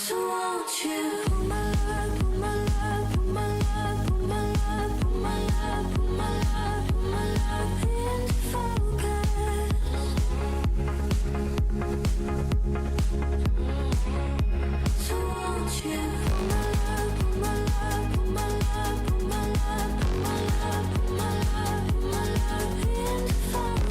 So won't you put my love, put my love, put my love, put my love, put my love, put my love, put my love into focus. So won't you put my love, put my love, put my love, put my love, put my love, put my love, put my love into focus.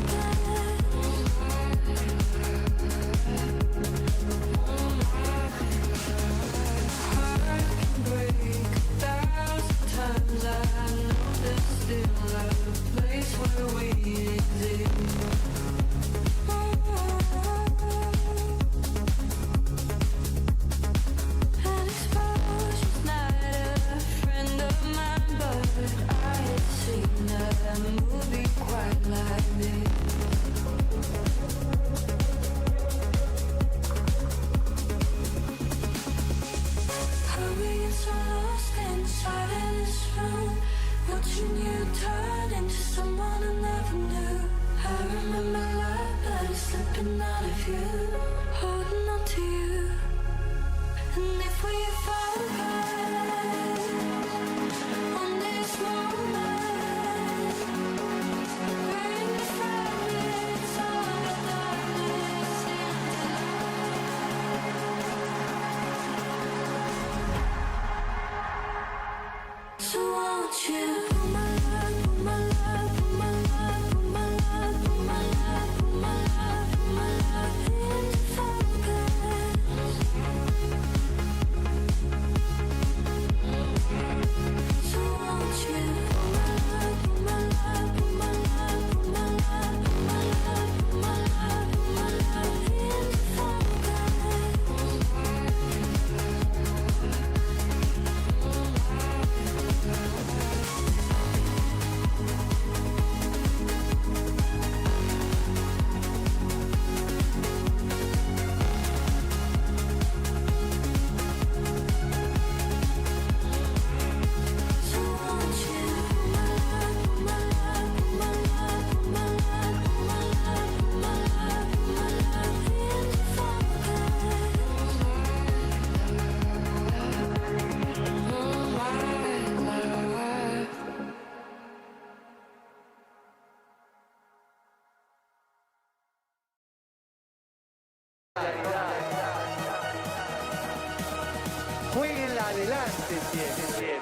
Jueguenla adelante siempre.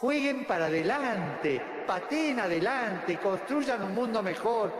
Jueguen para adelante, pateen adelante, construyan un mundo mejor.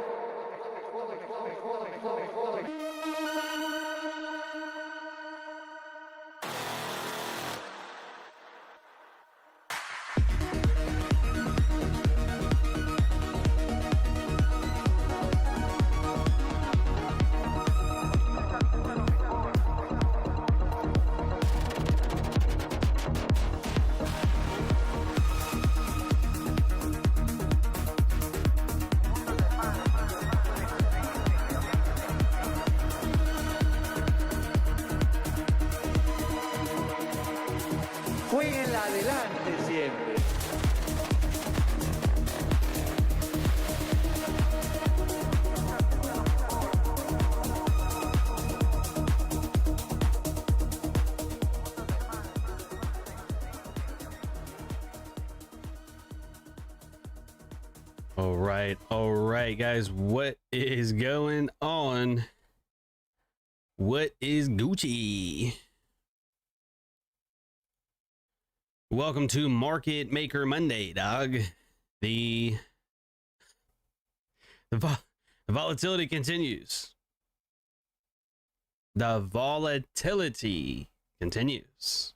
Jueguenla adelante siempre. All right, guys, what is going on? What is Gucci? Welcome to Market Maker Monday, dog. The volatility continues. The volatility continues.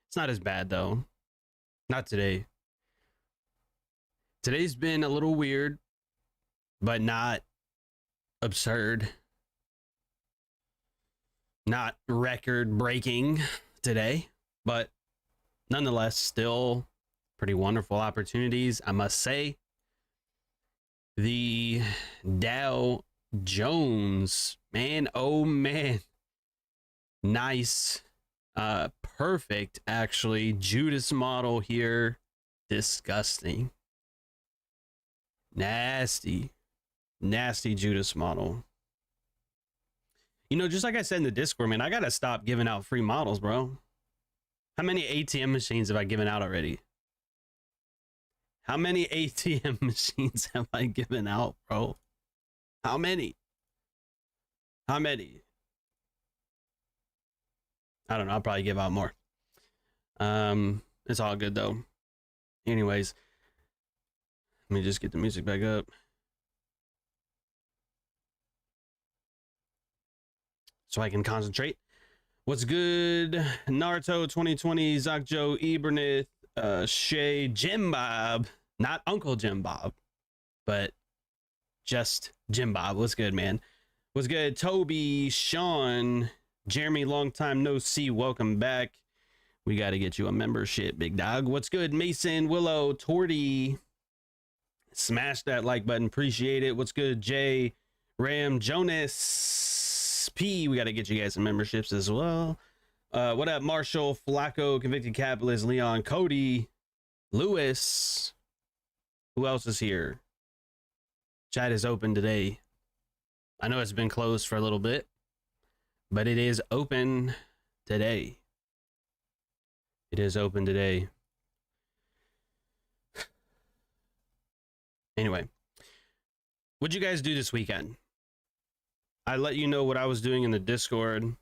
It's not as bad though. Not today. Today's been a little weird, but not absurd. Not record breaking today, but nonetheless, still pretty wonderful opportunities, I must say. The Dow Jones, man, oh man, nice, perfect, actually, Judas model here Disgusting. Nasty. Nasty Judas model. You know, just like I said in the Discord, man, I gotta stop giving out free models, bro. How many ATM machines have I given out already? How many ATM machines have I given out, bro? How many? How many? I don't know. I'll probably give out more. It's all good though. Anyways, let me just get the music back up. So I can concentrate. What's good? Naruto 2020, Zakjo, Ebernith, Shay, Jim Bob. Not Uncle Jim Bob, but just Jim Bob. What's good, man? What's good? Toby, Sean, Jeremy, long time no see. Welcome back. We got to get you a membership, big dog. What's good? Mason, Willow, Torty. Smash that like button. Appreciate it. What's good? Jay, Ram, Jonas, P. We got to get you guys some memberships as well. What up? Marshall, Flacco, Convicted Capitalist, Leon, Cody, Lewis. Who else is here? Chat is open today. I know it's been closed for a little bit, but it is open today. It is open today. Anyway, what'd you guys do this weekend? I let you know what I was doing in the Discord.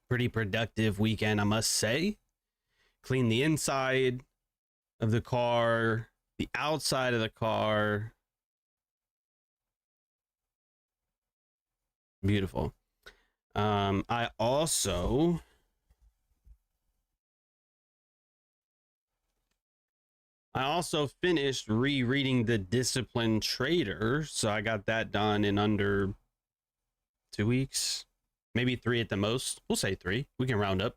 Pretty productive weekend, I must say. Cleaned the inside of the car, the outside of the car. Beautiful. I also finished rereading The Disciplined Trader, so I got that done in under 2 weeks, maybe 3 at the most. We'll say 3. We can round up.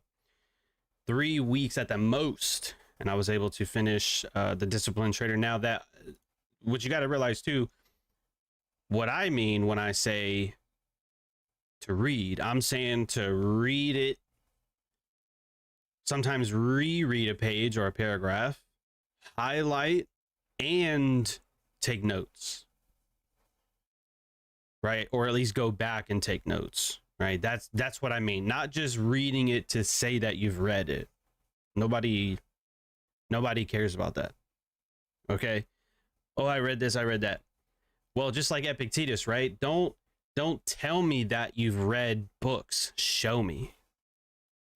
3 weeks at the most, and I was able to finish The Disciplined Trader. Now that, what you got to realize too, what I mean when I say to read, I'm saying to read it, sometimes reread a page or a paragraph, highlight, and take notes, right? Or at least go back and take notes, right? That's what I mean. Not just reading it to say that you've read it. Nobody cares about that. Okay? Oh, I read this, I read that. Well, just like Epictetus, right? Don't tell me that you've read books. Show me,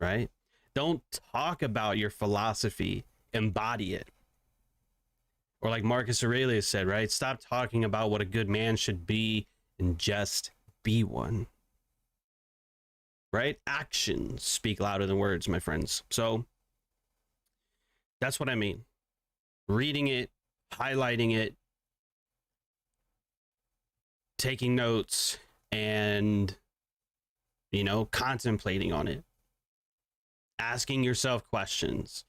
right? Don't talk about your philosophy. Embody it. Or like Marcus Aurelius said, right? Stop talking about what a good man should be and just be one. Right? Actions speak louder than words, my friends. So that's what I mean. Reading it, highlighting it, taking notes, and, you know, contemplating on it. Asking yourself questions.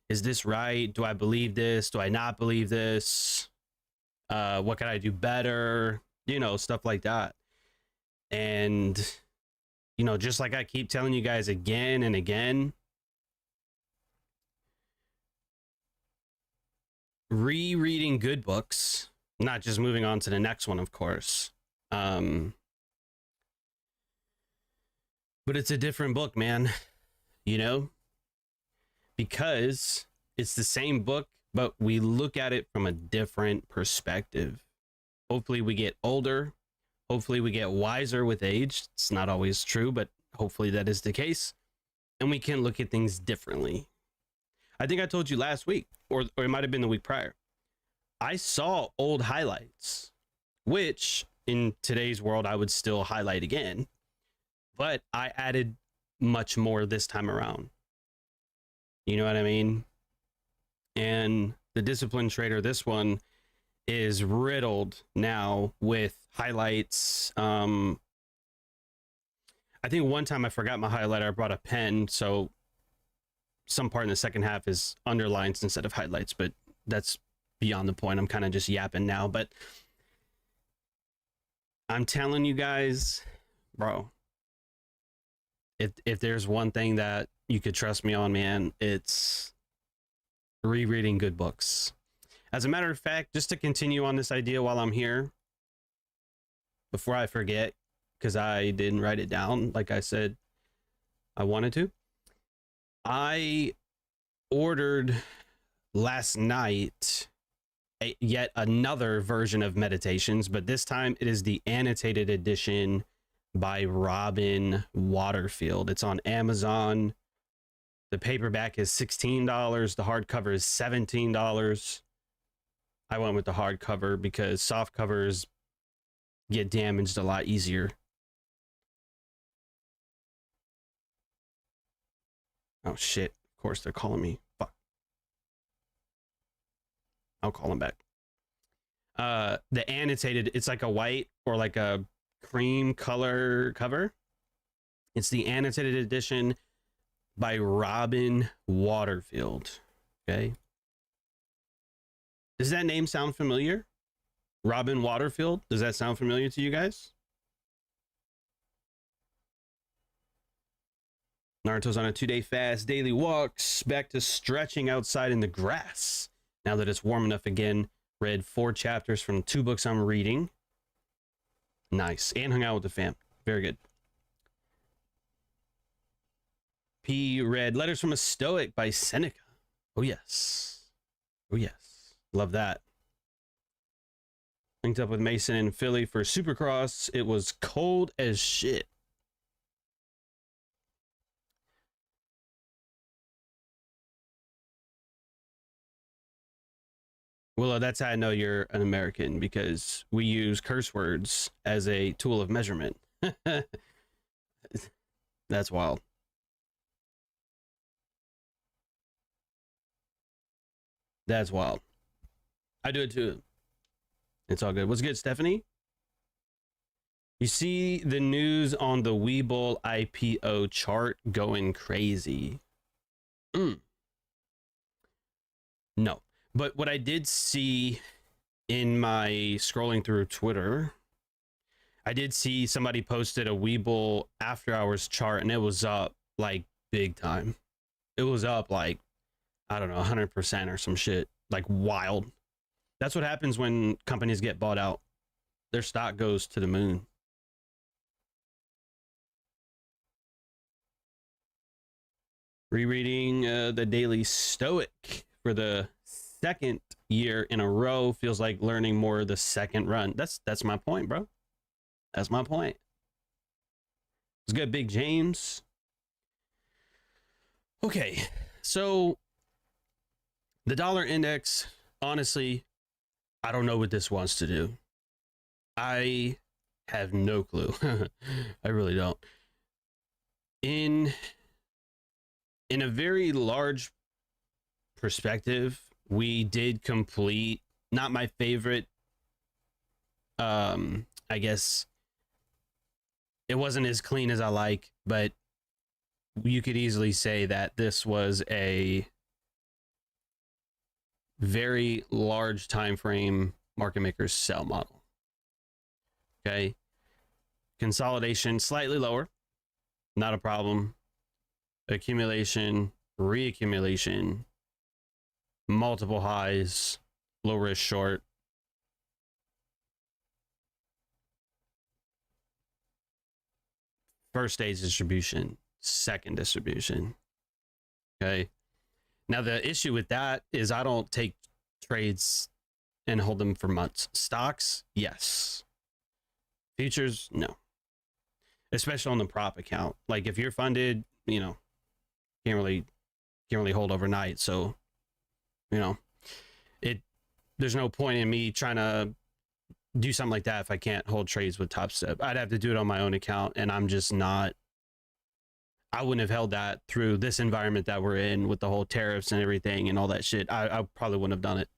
Is this right? Do I believe this? Do I not believe this? What can I do better? You know, stuff like that. And, you know, just like I keep telling you guys again and again, rereading good books, not just moving on to the next one, of course. But it's a different book, man, you know? Because it's the same book, but we look at it from a different perspective. Hopefully we get older. Hopefully we get wiser with age. It's not always true, but hopefully that is the case. And we can look at things differently. I think I told you last week, or it might have been the week prior. I saw old highlights, which in today's world, I would still highlight again. But I added much more this time around. You know what I mean? And The Disciplined Trader, this one is riddled now with highlights. I think one time I forgot my highlighter. I brought a pen, so some part in the second half is underlines instead of highlights, but that's beyond the point. I'm kind of just yapping now, but I'm telling you guys, bro, if there's one thing that you could trust me on, man, it's rereading good books. As a matter of fact, just to continue on this idea while I'm here, before I forget, because I didn't write it down like I said I wanted to, I ordered last night yet another version of Meditations, but this time it is the annotated edition by Robin Waterfield. It's on Amazon. The paperback is $16. The hardcover is $17. I went with the hardcover because soft covers get damaged a lot easier. Oh shit. Of course they're calling me. Fuck. I'll call them back. The annotated, it's like a white or like a cream color cover. It's the annotated edition by Robin Waterfield. Okay. Does that name sound familiar? Robin Waterfield? Does that sound familiar to you guys? Naruto's on a 2-day fast, daily walks, back to stretching outside in the grass. Now that it's warm enough again, read 4 chapters from 2 books I'm reading. Nice. And hung out with the fam. Very good. P read Letters from a Stoic by Seneca. Oh, yes. Oh, yes. Love that. Linked up with Mason in Philly for Supercross. It was cold as shit. Well, that's how I know you're an American, because we use curse words as a tool of measurement. That's wild. That's wild. I do it too. It's all good. What's good, Stephanie? You see the news on the Webull IPO chart going crazy. No. But what I did see in my scrolling through Twitter, I did see somebody posted a Webull after hours chart, and it was up like big time. It was up like, I don't know, 100% or some shit, like wild. That's what happens when companies get bought out. Their stock goes to the moon. Rereading the Daily Stoic for the 2nd year in a row feels like learning more the second run. That's my point, bro. That's my point. It's good, Big James. Okay, so the dollar index, honestly, I don't know what this wants to do. I have no clue. I really don't. In a very large perspective, we did complete, not my favorite, I guess it wasn't as clean as I like, but you could easily say that this was a very large time frame market makers sell model. Okay. Consolidation slightly lower, not a problem. Accumulation, reaccumulation, multiple highs, low risk short. First stage distribution, second distribution. Okay. Now the issue with that is I don't take trades and hold them for months. Stocks, yes. Futures, no. Especially on the prop account. Like if you're funded, you know, can't really hold overnight. So, you know, there's no point in me trying to do something like that if I can't hold trades with Top Step. I'd have to do it on my own account, and I'm just not. I wouldn't have held that through this environment that we're in with the whole tariffs and everything and all that shit. I probably wouldn't have done it.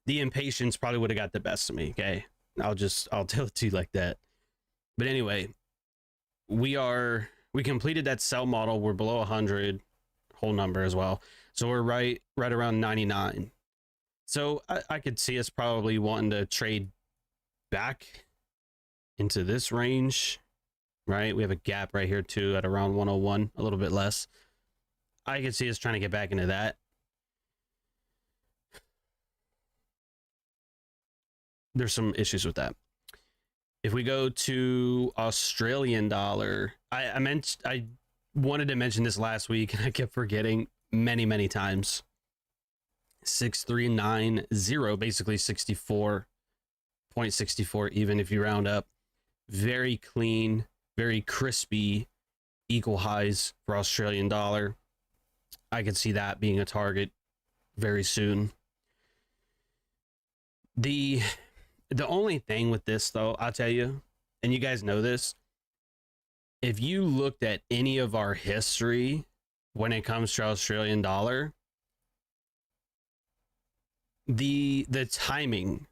The impatience probably would have got the best of me. Okay, I'll tell it to you like that. But anyway, we completed that sell model. We're below 100, whole number as well. So we're right around 99. So I could see us probably wanting to trade back into this range, right? We have a gap right here too at around 101, a little bit less. I could see us trying to get back into that. there's some issues with that. If we go to Australian dollar, I wanted to mention this last week and I kept forgetting many times. 6390, basically 64.64 even if you round up. Very clean, very crispy, equal highs for Australian dollar. I could see that being a target very soon. The only thing with this though, I'll tell you, and you guys know this, if you looked at any of our history when it comes to Australian dollar, the timing,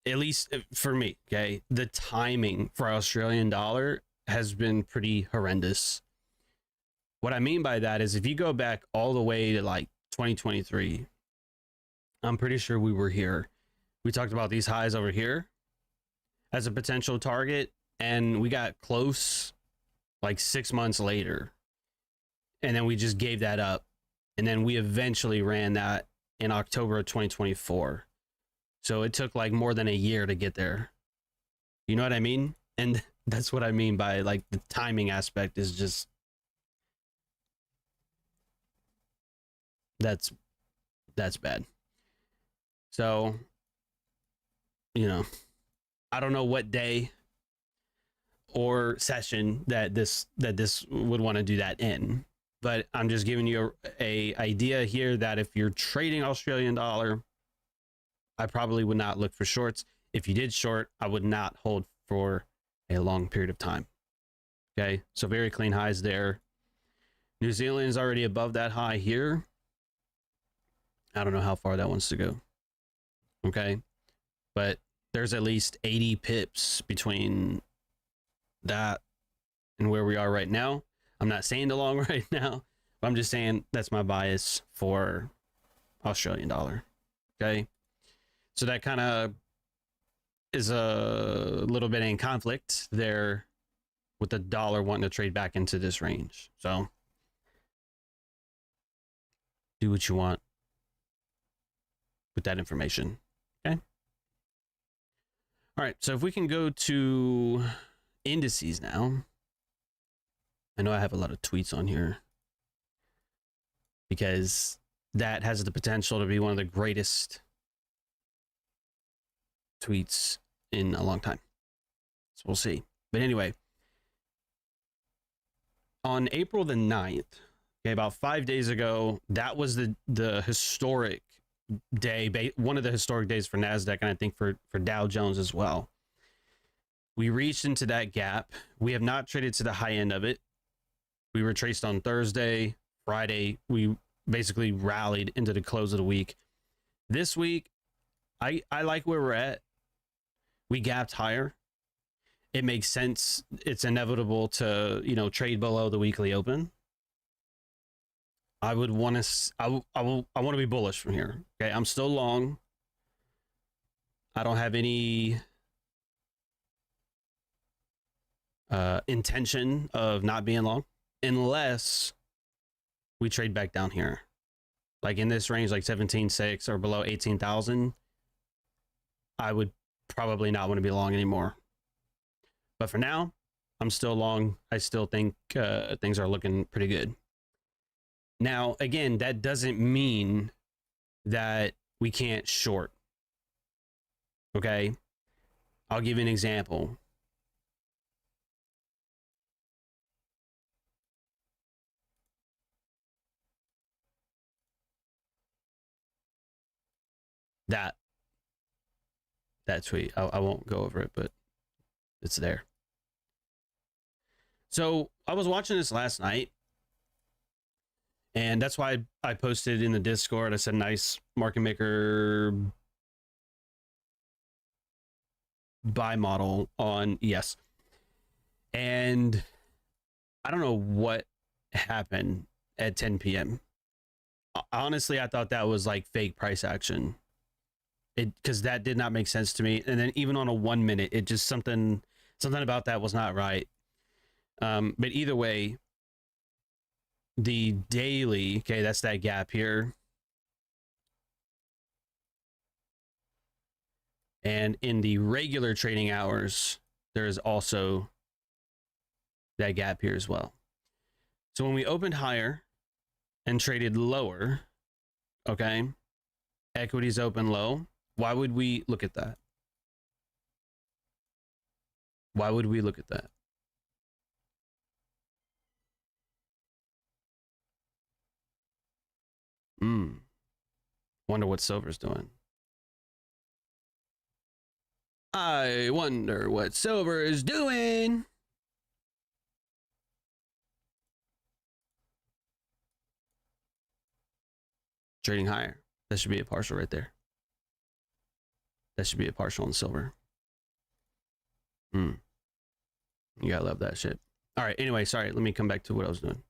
at least for me, okay, the timing for Australian dollar has been pretty horrendous. What I mean by that is if you go back all the way to like 2023, I'm pretty sure we were here. We talked about these highs over here as a potential target, and we got close like 6 months later. And then we just gave that up. And then we eventually ran that in October of 2024. So it took like more than a year to get there. You know what I mean? And that's what I mean by like the timing aspect is just, that's bad. So, you know, I don't know what day or session that this would want to do that in, but I'm just giving you a idea here that if you're trading Australian dollar, I probably would not look for shorts. If you did short, I would not hold for a long period of time. Okay, so very clean highs there. New Zealand is already above that high here. I don't know how far that wants to go. Okay, but there's at least 80 pips between that and where we are right now. I'm not saying the long right now, but I'm just saying that's my bias for Australian dollar. Okay, so that kind of is a little bit in conflict there with the dollar wanting to trade back into this range. So do what you want with that information. Okay. All right. So if we can go to indices now. I know I have a lot of tweets on here because that has the potential to be one of the greatest tweets in a long time. So we'll see. But anyway, on April the 9th, okay, about 5 days ago, that was the historic day, one of the historic days for Nasdaq, and I think for Dow Jones as well. We reached into that gap. We have not traded to the high end of it. We retraced on Thursday, Friday. We basically rallied into the close of the week. This week, I like where we're at. We gapped higher. It makes sense. It's inevitable to, you know, trade below the weekly open. I would want to, I want to be bullish from here. Okay. I'm still long. I don't have any intention of not being long unless we trade back down here. Like in this range, like 17.6 or below 18,000, I would probably not want to be long anymore. But for now, I'm still long. I still think things are looking pretty good. Now, again, that doesn't mean that we can't short. Okay? I'll give you an example. That tweet. I won't go over it, but it's there. So I was watching this last night, and that's why I posted in the Discord. I said, nice market maker buy model on ES. And I don't know what happened at 10 p.m. Honestly, I thought that was like fake price action. Because that did not make sense to me. And then even on a 1 minute, it just something about that was not right. But either way, the daily, okay, that's that gap here. And in the regular trading hours, there is also that gap here as well. So when we opened higher and traded lower, okay, equities open low. Why would we look at that? Why would we look at that? Wonder what silver's doing. I wonder what silver is doing. Trading higher. That should be a partial right there. That should be a partial on silver. You gotta love that shit. All right, anyway, sorry. Let me come back to what I was doing.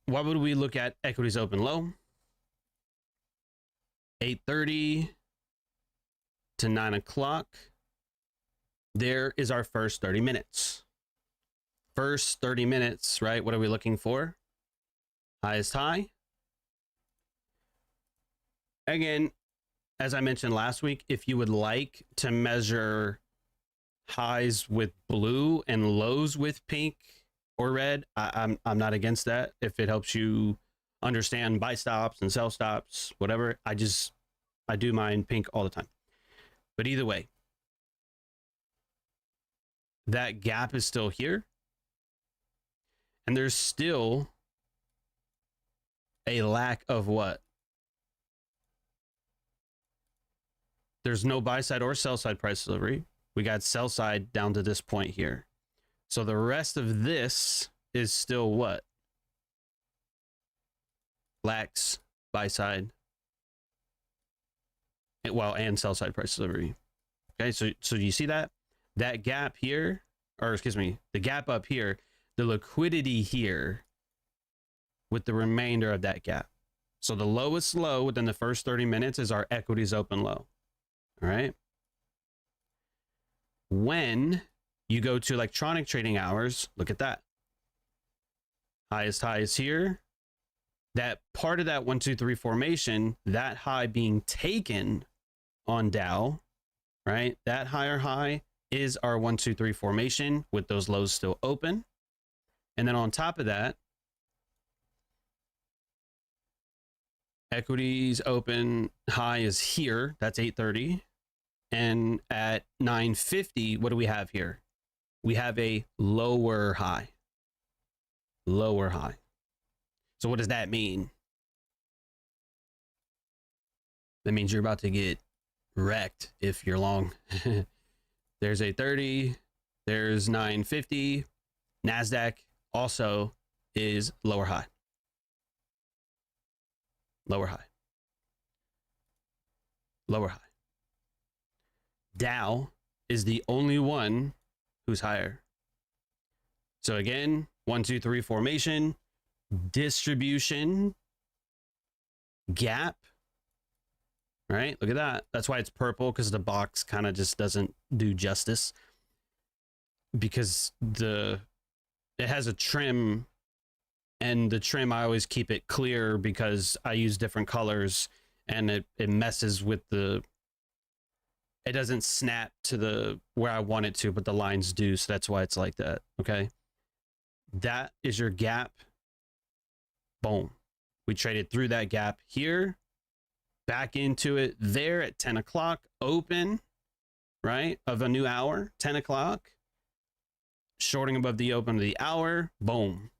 Why would we look at equities open low? 8:30 to 9 o'clock. There is our first 30 minutes. First 30 minutes, right? What are we looking for? Highest high. Again, as I mentioned last week, if you would like to measure highs with blue and lows with pink or red, I'm not against that. If it helps you understand buy stops and sell stops, whatever, I do mine pink all the time. But either way, that gap is still here. And there's still a lack of what? There's no buy side or sell side price delivery. We got sell side down to this point here. So the rest of this is still what? Lacks buy side. Well, and sell side price delivery. Okay, so you see that? That gap here, or excuse me, the gap up here, the liquidity here with the remainder of that gap. So the lowest low within the first 30 minutes is our equities open low. All right. When you go to electronic trading hours, look at that. Highest high is here. That part of that 1, 2, 3 formation, that high being taken on Dow, right? That higher high is our 1, 2, 3 formation with those lows still open. And then on top of that, equities open high is here. That's 8:30. And at 9:50, what do we have here? We have a lower high. Lower high. So what does that mean? That means you're about to get wrecked if you're long. There's 8:30. There's 9:50. Nasdaq also is lower high. Lower high. Lower high. Dow is the only one who's higher. So again, 1, 2, 3 formation, distribution, gap, right? Look at that. That's why it's purple, because the box kind of just doesn't do justice, because it has a trim, and the trim, I always keep it clear because I use different colors, and it messes with it doesn't snap to where I want it to, but the lines do. So that's why it's like that. Okay. That is your gap. Boom. We traded through that gap here, back into it there at 10 o'clock open, right? Of a new hour, 10 o'clock, shorting above the open of the hour, boom,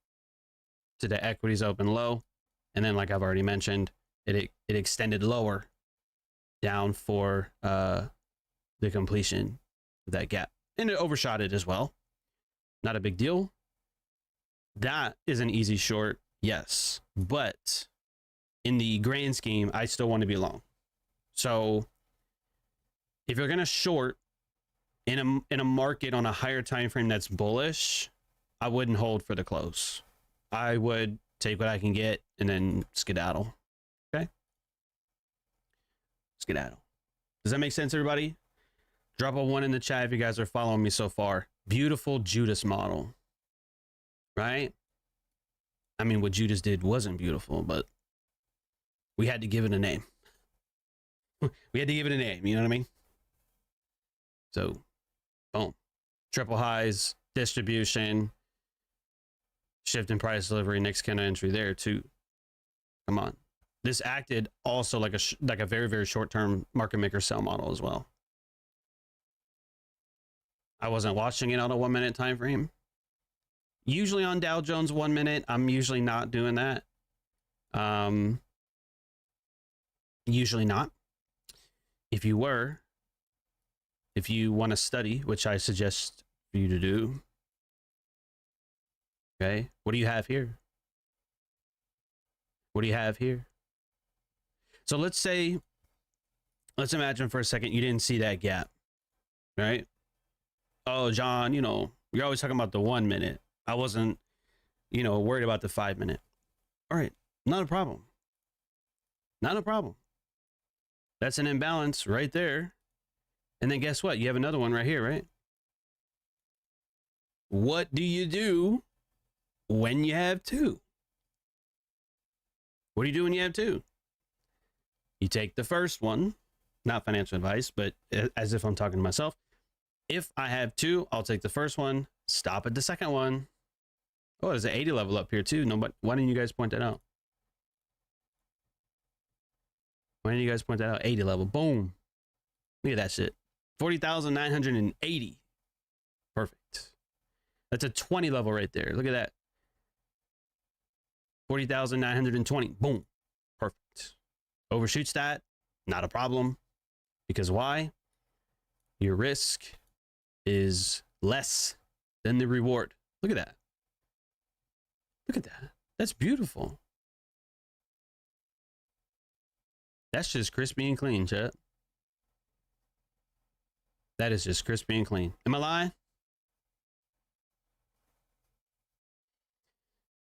to the equities open low. And then, like I've already mentioned, it extended lower down for, the completion of that gap, and it overshot it as well. Not a big deal. That is an easy short, yes, but in the grand scheme, I still want to be long. So if you're going to short in a market on a higher time frame that's bullish, I wouldn't hold for the close. I would take what I can get and then skedaddle. Okay, skedaddle. Does that make sense, everybody? Drop a 1 in the chat if you guys are following me so far. Beautiful Judas model, right? I mean, what Judas did wasn't beautiful, but we had to give it a name. we had to give it a name, you know what I mean? So, boom. Triple highs, distribution, shift in price delivery, next candle entry there too. Come on. This acted also like a very, very short-term market maker sell model as well. I wasn't watching it on a 1 minute time frame. Usually on Dow Jones 1 minute, I'm usually not doing that. Usually not. If you want to study, which I suggest for you to do. Okay, what do you have here? What do you have here? So let's imagine for a second you didn't see that gap, right? Oh, John, you're always talking about the 1 minute. I wasn't, worried about the 5 minute. All right, not a problem. Not a problem. That's an imbalance right there. And then guess what? You have another one right here, right? What do you do when you have two? What do you do when you have two? You take the first one, not financial advice, but as if I'm talking to myself. If I have two, I'll take the first one, stop at the second one. Oh, there's an 80 level up here too. No, but why didn't you guys point that out? Why didn't you guys point that out? 80 level, boom. Look at that shit. 40,980. Perfect. That's a 20 level right there. Look at that. 40,920. Boom. Perfect. Overshoots that. Not a problem. Because why? Your risk is less than the reward. Look at that. Look at that. That's beautiful. That's just crispy and clean, chat. That is just crispy and clean. Am I lying?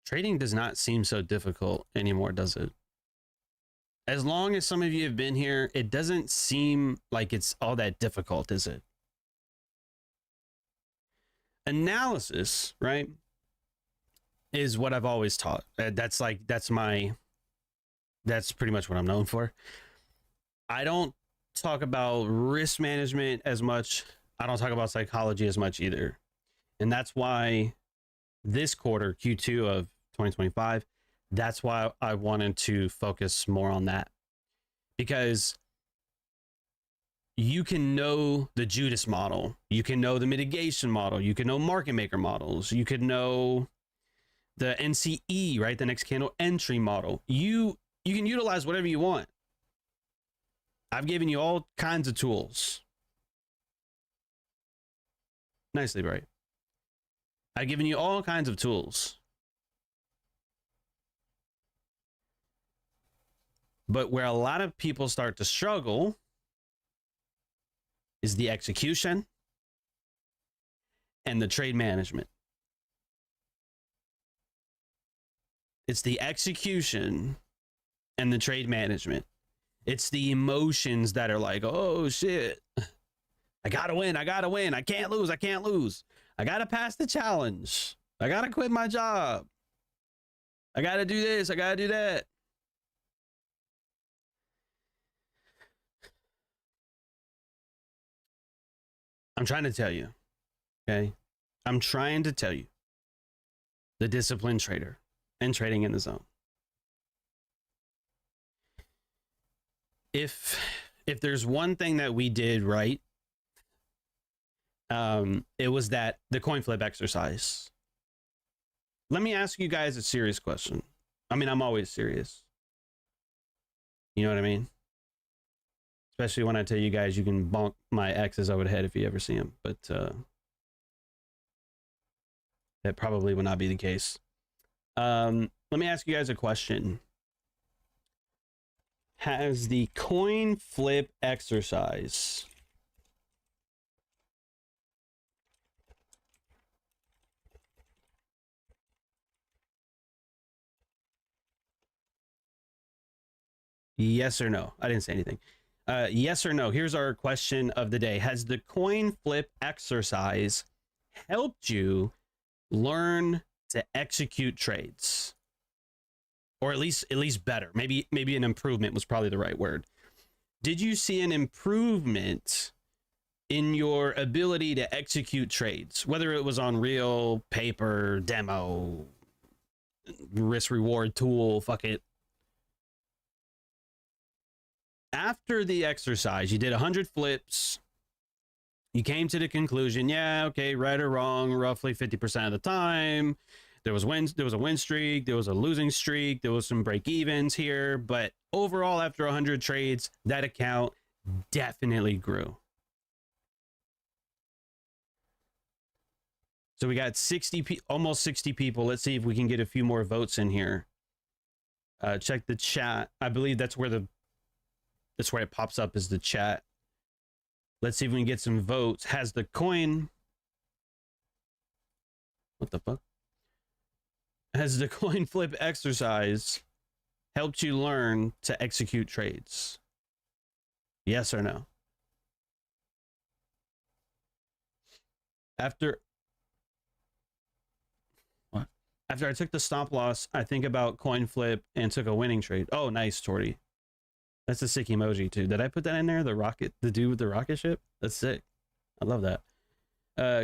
Trading does not seem so difficult anymore, does it? As long as some of you have been here, it doesn't seem like it's all that difficult, is it? Analysis, right, is what I've always taught. That's pretty much what I'm known for. I don't talk about risk management as much. I don't talk about psychology as much either. And that's why this quarter, Q2 of 2025, that's why I wanted to focus more on that. Because you can know the Judas model, you can know the mitigation model, you can know market maker models, you could know the NCE, right? The next candle entry model. You can utilize whatever you want. I've given you all kinds of tools. Nicely bright. I've given you all kinds of tools. But where a lot of people start to struggle is the execution and the trade management. It's the execution and the trade management. It's the emotions that are like, oh shit, I gotta win, I can't lose, I gotta pass the challenge, I gotta quit my job, I gotta do this, I gotta do that. I'm trying to tell you, okay? I'm trying to tell you, the disciplined trader and trading in the zone. If there's one thing that we did right, it was that the coin flip exercise. Let me ask you guys a serious question. I mean, I'm always serious. You know what I mean? Especially when I tell you guys you can bonk my exes over the head if you ever see them. But that probably will not be the case. Let me ask you guys a question. Has the coin flip exercise yes or no? I didn't say anything. Yes or no? Here's our question of the day. Has the coin flip exercise helped you learn to execute trades? Or at least better. Maybe an improvement was probably the right word. did you see an improvement in your ability to execute trades, whether it was on real, paper, demo, risk reward tool, fuck it? After the exercise, you did 100 flips. You came to the conclusion, yeah, okay, right or wrong, roughly 50% of the time. There was a win streak, there was a losing streak, there was some break evens here, but overall, after 100 trades, that account definitely grew. So we got almost 60 people. Let's see if we can get a few more votes in here. Check the chat. I believe that's where it pops up, is the chat. Let's see if we can get some votes. Has the coin... What the fuck? Has the coin flip exercise helped you learn to execute trades? Yes or no? After I took the stop loss, I think about coin flip and took a winning trade. Oh, nice, Torty. That's a sick emoji too. Did I put that in there? The dude with the rocket ship? That's sick. I love that.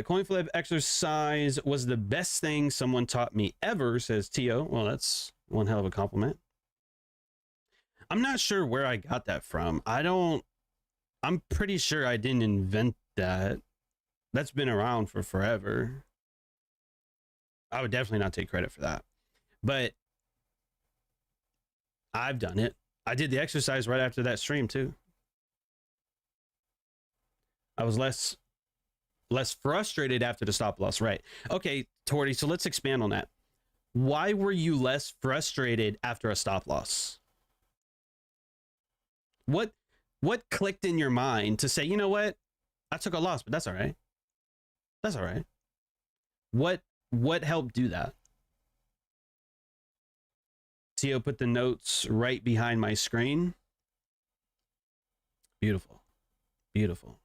Coin flip exercise was the best thing someone taught me ever, says Tio. Well, that's one hell of a compliment. I'm not sure where I got that from. I'm pretty sure I didn't invent that. That's been around for forever. I would definitely not take credit for that. But I've done it. I did the exercise right after that stream too. I was less frustrated after the stop loss, right? Okay, Torty, so let's expand on that. Why were you less frustrated after a stop loss? What clicked in your mind to say, you know what? I took a loss, but that's all right. That's all right. What helped do that? Tio put the notes right behind my screen. Beautiful. Beautiful.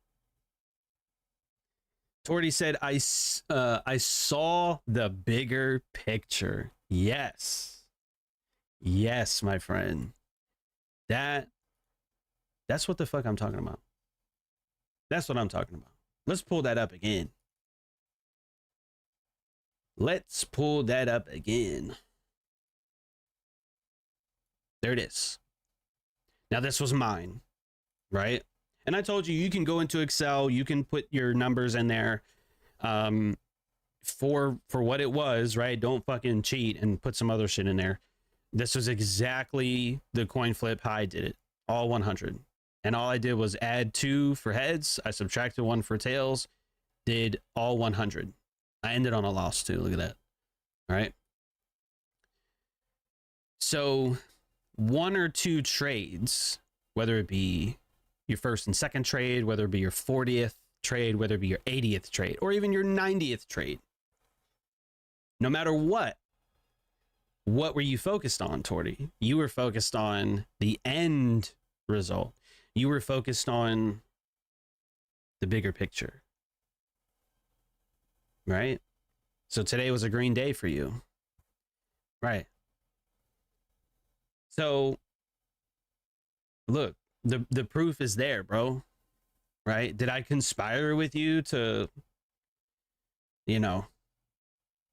Torty said, I saw the bigger picture. Yes. Yes, my friend. That's what the fuck I'm talking about. That's what I'm talking about. Let's pull that up again. Let's pull that up again. There it is. Now this was mine, right? And I told you, you can go into Excel, you can put your numbers in there for what it was, right? Don't fucking cheat and put some other shit in there. This was exactly the coin flip how I did it. All 100. And all I did was add 2 for heads. I subtracted 1 for tails. Did all 100. I ended on a loss too. Look at that. All right. So 1 or 2 trades, whether it be your first and second trade, whether it be your 40th trade, whether it be your 80th trade, or even your 90th trade, no matter what were you focused on, Torty? You were focused on the end result. You were focused on the bigger picture, right? So today was a green day for you, right? So look, the proof is there, bro, right? Did I conspire with you to, you know,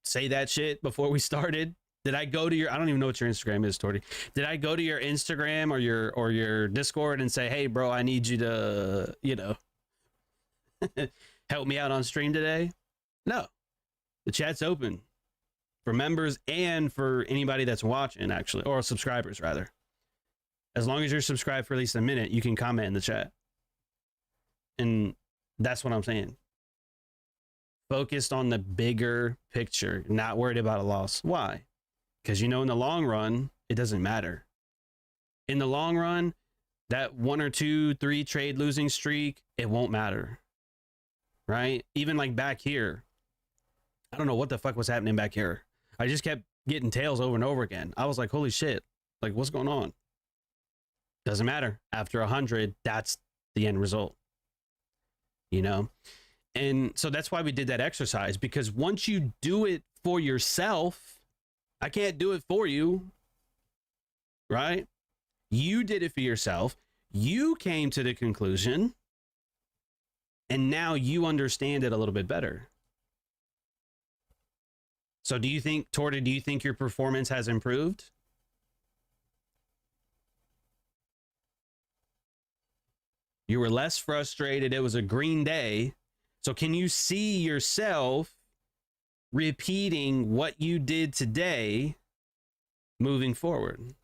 say that shit before we started? Did I go to your, I don't even know what your Instagram is, Torty. Did I go to your Instagram or your Discord and say, hey, bro, I need you to, you know, help me out on stream today? No. The chat's open for members and for anybody that's watching, actually, or subscribers, rather. As long as you're subscribed for at least a minute, you can comment in the chat. And that's what I'm saying. Focused on the bigger picture, not worried about a loss. Why? Because you know in the long run, it doesn't matter. In the long run, that 1 or 2, 3 trade losing streak, it won't matter. Right? Even like back here, I don't know what the fuck was happening back here. I just kept getting tails over and over again. I was like, holy shit. Like, what's going on? Doesn't matter. After 100, that's the end result. You know? And so that's why we did that exercise, because once you do it for yourself, I can't do it for you, right? You did it for yourself. You came to the conclusion, and now you understand it a little bit better. So do you think, Torta, do you think your performance has improved? You were less frustrated. It was a green day. So can you see yourself repeating what you did today moving forward?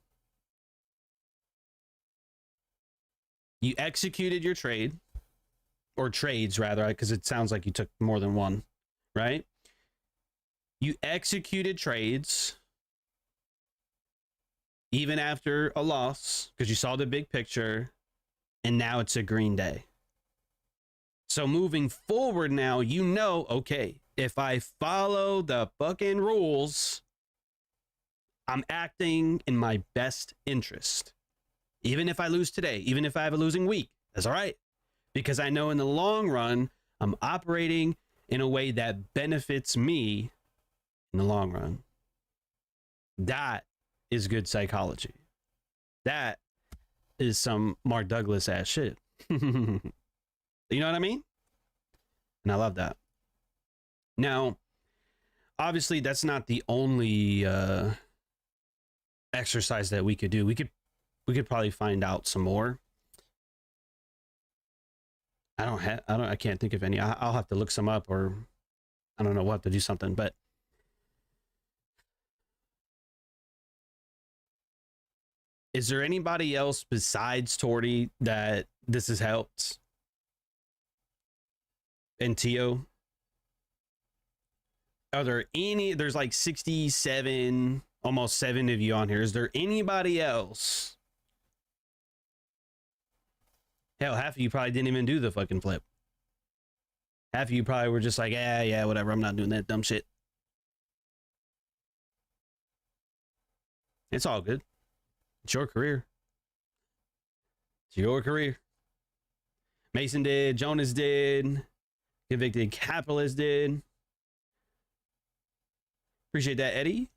You executed your trade, or trades rather, because it sounds like you took more than one, right? You executed trades even after a loss because you saw the big picture, and now it's a green day. So moving forward now, you know, okay, if I follow the fucking rules, I'm acting in my best interest. Even if I lose today, even if I have a losing week, that's all right. Because I know in the long run, I'm operating in a way that benefits me in the long run. That is good psychology. That is some Mark Douglas ass shit. You know what I mean? And I love that. Now, obviously, that's not the only exercise that we could do. We could probably find out some more. I can't think of any. I'll have to look some up, or I don't know, we'll have to do something. But is there anybody else besides Torty that this has helped? And Tio? Are there any? There's like 67, almost 7 of you on here. Is there anybody else? Hell, half of you probably didn't even do the fucking flip. Half of you probably were just like, yeah, whatever. I'm not doing that dumb shit. It's all good. It's your career. It's your career. Mason did. Jonas did. Convicted Capitalist did. Appreciate that, Eddie.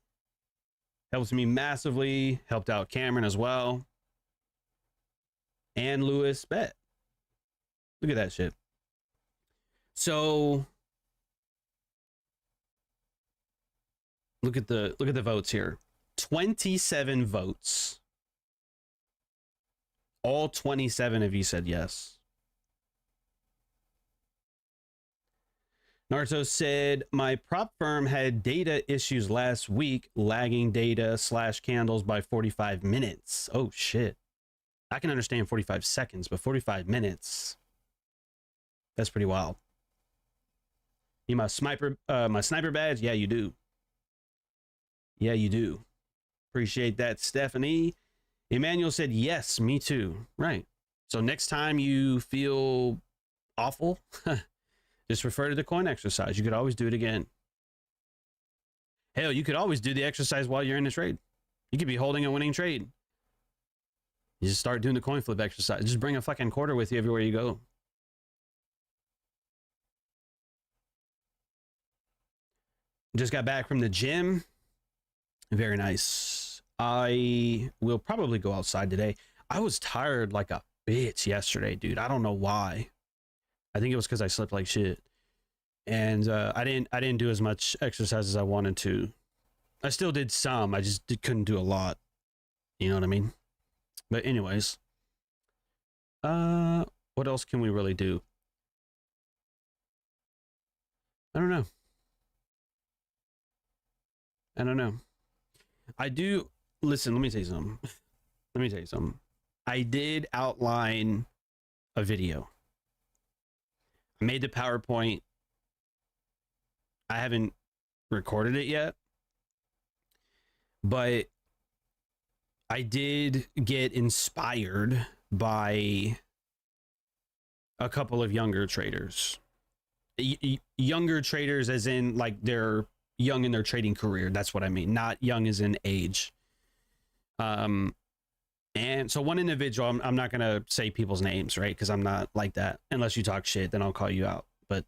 Helps me massively. Helped out Cameron as well. And Lewis bet. Look at that shit. So look at the votes here. 27 votes. All 27 of you said yes. Naruto said, my prop firm had data issues last week, lagging data / candles by 45 minutes. Oh shit. I can understand 45 seconds, but 45 minutes. That's pretty wild. You my sniper badge? Yeah, you do. Yeah, you do. Appreciate that, Stephanie. Emmanuel said, yes, me too. Right. So next time you feel awful, just refer to the coin exercise. You could always do it again. Hell, you could always do the exercise while you're in the trade. You could be holding a winning trade. You just start doing the coin flip exercise. Just bring a fucking quarter with you everywhere you go. Just got back from the gym. Very nice. I will probably go outside today. I was tired like a bitch yesterday, dude. I don't know why. I think it was because I slept like shit. And I didn't do as much exercise as I wanted to. I still did some. I just couldn't do a lot. You know what I mean? But anyways, what else can we really do? I don't know. I do. Listen, let me tell you something. I did outline a video. I made the PowerPoint. I haven't recorded it yet, but I did get inspired by a couple of younger traders. Younger traders as in like they're young in their trading career. That's what I mean. Not young as in age. And so one individual, I'm not going to say people's names, right? Because I'm not like that. Unless you talk shit, then I'll call you out. But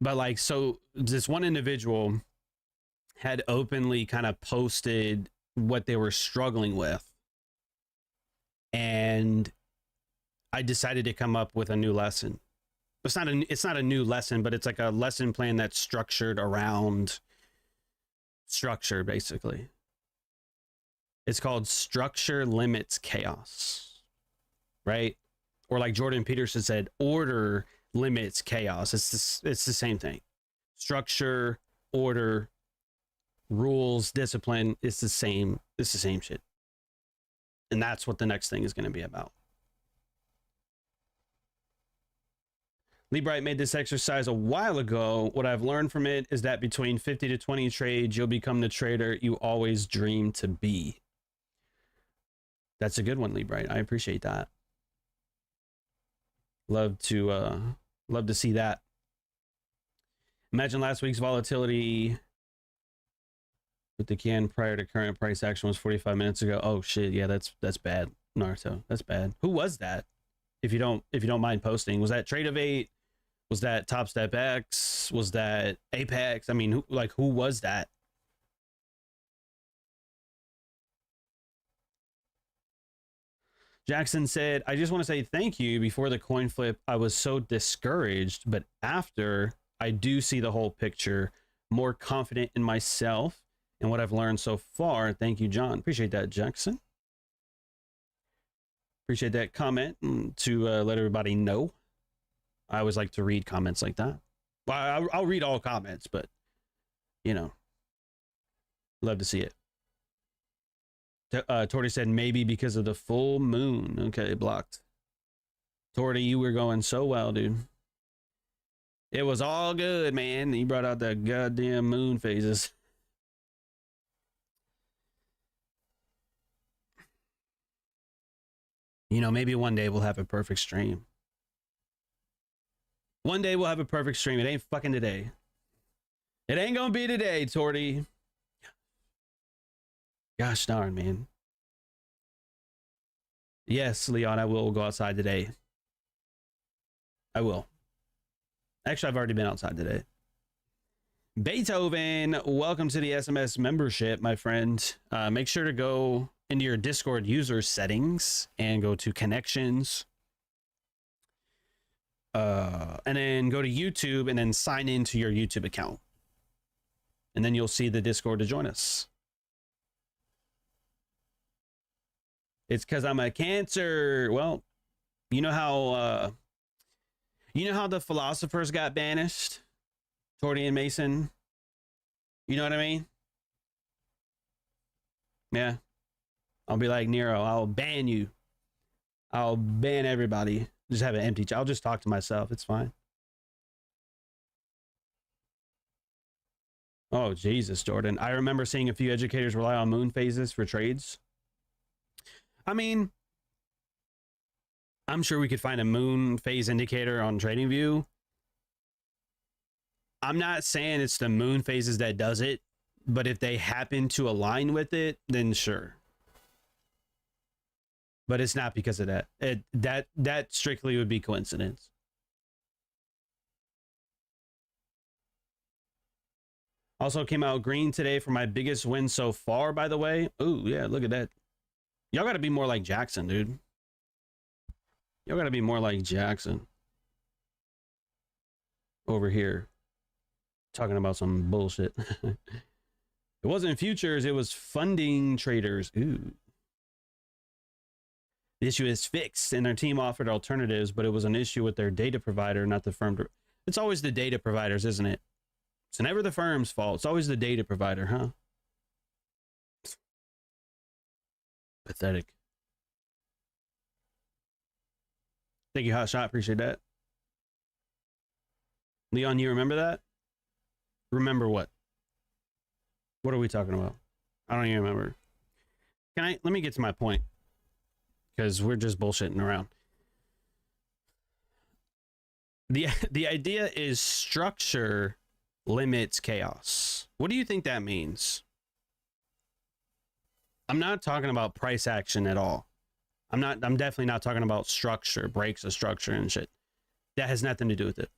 like, so this one individual had openly kind of posted what they were struggling with and I decided to come up with a new lesson. It's not a new lesson, but it's like a lesson plan that's structured around structure, basically. It's called Structure Limits Chaos, right? Or like Jordan Peterson said, order limits chaos. It's the same thing. Structure, order, rules, discipline, it's the same shit. And that's what the next thing is going to be about. Lee Bright made this exercise a while ago. What I've learned from it is that between 50 to 20 trades, you'll become the trader you always dreamed to be. That's a good one, Lee Bright. I appreciate that. Love to see that. Imagine last week's volatility with the can prior to current price action was 45 minutes ago. Oh shit, yeah, that's bad, Naruto. That's bad. Who was that? If you don't mind posting, was that Trade of 8? Was that Top Step X? Was that Apex? I mean, who was that? Jackson said, I just want to say thank you. Before the coin flip, I was so discouraged, but after, I do see the whole picture, more confident in myself and what I've learned so far. Thank you, John. Appreciate that, Jackson. Appreciate that comment to let everybody know. I always like to read comments like that. Well, I'll read all comments, but, you know, love to see it. Torty said maybe because of the full moon. Okay, blocked. Torty, you were going so well, dude. It was all good, man. You brought out the goddamn moon phases. You know, maybe one day we'll have a perfect stream. One day we'll have a perfect stream. It ain't fucking today. It ain't gonna be today, Torty. Gosh darn, man. Yes, Leon, I will go outside today. I will. Actually, I've already been outside today. Beethoven, welcome to the SMS membership, my friend. Make sure to go into your Discord user settings and go to connections. And then go to YouTube and then sign into your YouTube account. And then you'll see the Discord to join us. It's because I'm a Cancer. Well, you know how the philosophers got banished? Torty and Mason. You know what I mean? Yeah. I'll be like Nero. I'll ban you. I'll ban everybody. Just have an empty. I'll just talk to myself. It's fine. Oh, Jesus, Jordan. I remember seeing a few educators rely on moon phases for trades. I mean, I'm sure we could find a moon phase indicator on TradingView. I'm not saying it's the moon phases that does it, but if they happen to align with it, then sure. But it's not because of that. That strictly would be coincidence. Also came out green today for my biggest win so far, by the way. Ooh, yeah, look at that. Y'all got to be more like Jackson, dude. Y'all got to be more like Jackson. Over here. Talking about some bullshit. It wasn't futures, it was funding traders. Ooh. The issue is fixed, and their team offered alternatives, but it was an issue with their data provider, not the firm. It's always the data providers, isn't it? It's never the firm's fault. It's always the data provider, huh? Pathetic. Thank you, Hot Shot. Appreciate that. Leon, you remember that? Remember what? What are we talking about? I don't even remember. Let me get to my point, because we're just bullshitting around. The idea is structure limits chaos. What do you think that means? I'm not talking about price action at all. I'm definitely not talking about structure, breaks of structure and shit. That has nothing to do with it.